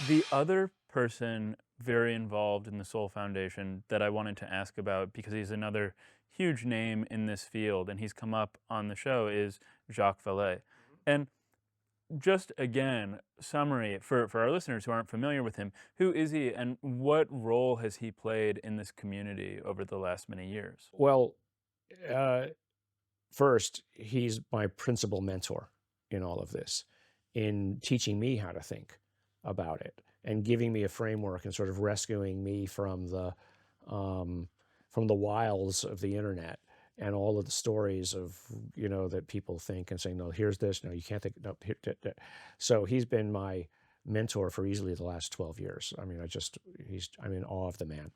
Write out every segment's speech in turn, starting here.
The other person very involved in the Soul Foundation that I wanted to ask about, because he's another huge name in this field and he's come up on the show, is Jacques Vallee. And just again, summary for our listeners who aren't familiar with him, who is he and what role has he played in this community over the last many years? Well, uh, first, he's my principal mentor in all of this, in teaching me how to think about it and giving me a framework and sort of rescuing me um, from the wiles of the internet and all of the stories of, that people think and saying, no, here's this, no, you can't think, no, here, So he's been my mentor for easily the last 12 years. I mean, I'm in awe of the man.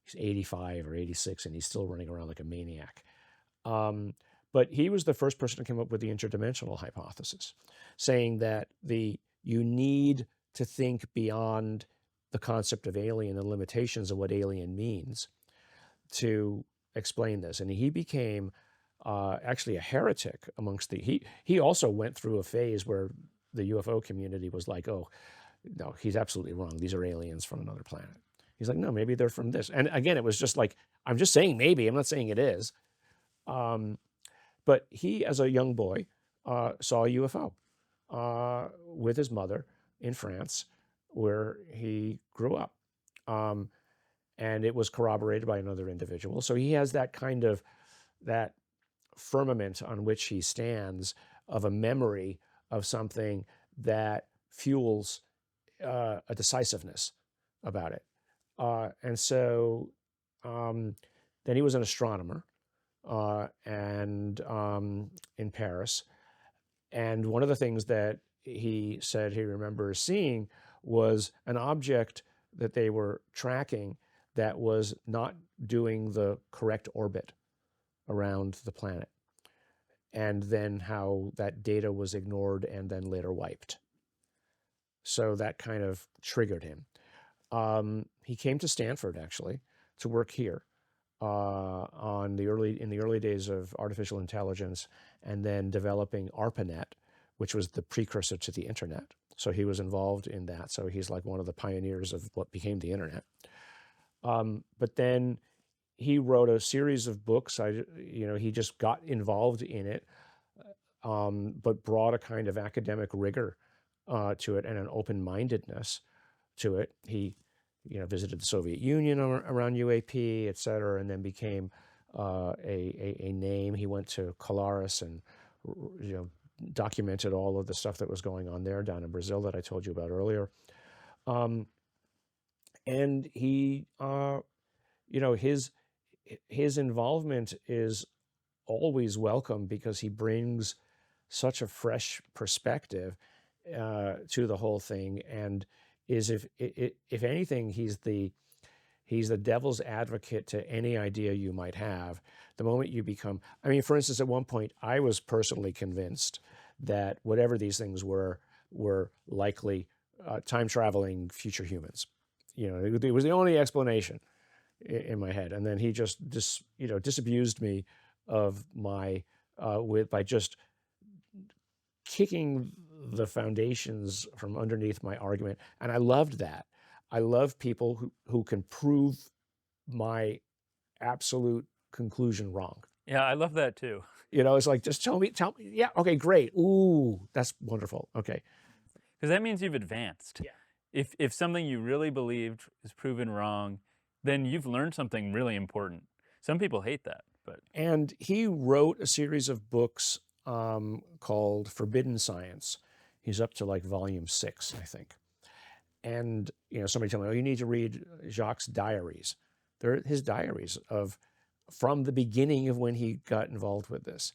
He's 85 or 86 and he's still running around like a maniac. But he was the first person to come up with the interdimensional hypothesis, saying that you need to think beyond the concept of alien and limitations of what alien means to explain this. And he became actually a heretic amongst he also went through a phase where the UFO community was like, oh, no, he's absolutely wrong. These are aliens from another planet. He's like, no, maybe they're from this. And again, it was just like, I'm just saying maybe, I'm not saying it is. But he, as a young boy, saw a UFO with his mother in France, where he grew up. And it was corroborated by another individual. So he has that kind of, that firmament on which he stands of a memory of something that fuels a decisiveness about it. And so then he was an astronomer and in Paris. And one of the things that he said he remembers seeing was an object that they were tracking that was not doing the correct orbit around the planet. And then how that data was ignored and then later wiped. So that kind of triggered him. He came to Stanford actually to work here in the early days of artificial intelligence, and then developing ARPANET, which was the precursor to the internet. So he was involved in that. So he's like one of the pioneers of what became the internet. But then he wrote a series of books. He just got involved in it, but brought a kind of academic rigor to it and an open-mindedness to it. He, visited the Soviet Union around UAP, et cetera, and then became a name. He went to Colares and, documented all of the stuff that was going on there down in Brazil that I told you about earlier. And he, his involvement is always welcome because he brings such a fresh perspective to the whole thing, and is, if anything, he's the devil's advocate to any idea you might have. The moment you become, I mean, for instance, at one point, I was personally convinced that whatever these things were likely time-traveling future humans. It was the only explanation in my head. And then he just disabused me of my, by just kicking the foundations from underneath my argument. And I loved that. I love people who can prove my absolute conclusion wrong. Yeah, I love that too. It's like, just tell me, yeah, okay, great. Ooh, that's wonderful. Okay. Because that means you've advanced. Yeah. If something you really believed is proven wrong, then you've learned something really important. Some people hate that, but. And he wrote a series of books called Forbidden Science. He's up to like volume 6, I think. And somebody told me, oh, you need to read Jacques' diaries. They're his diaries from the beginning of when he got involved with this,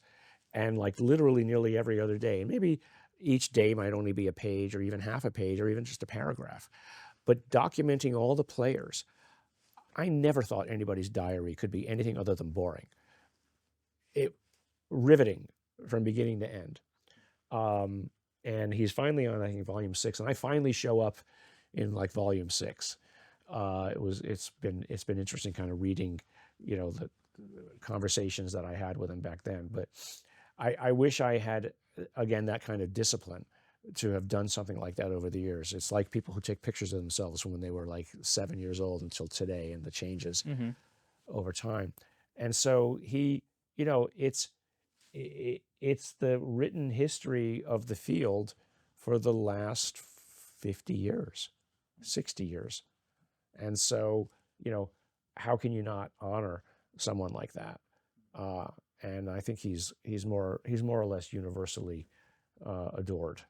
and like literally nearly every other day. And maybe each day might only be a page or even half a page or even just a paragraph, but documenting all the players. I never thought anybody's diary could be anything other than boring. Riveting from beginning to end. And he's finally on, I think, volume 6, and I finally show up in like volume 6. It's been interesting kind of reading, the conversations that I had with him back then. But I wish I had, again, that kind of discipline to have done something like that over the years. It's like people who take pictures of themselves from when they were like 7 years old until today, and the changes over time. And so he, it's the written history of the field for the last 50 years, 60 years. And so, how can you not honor someone like that? And I think he's more or less universally adored.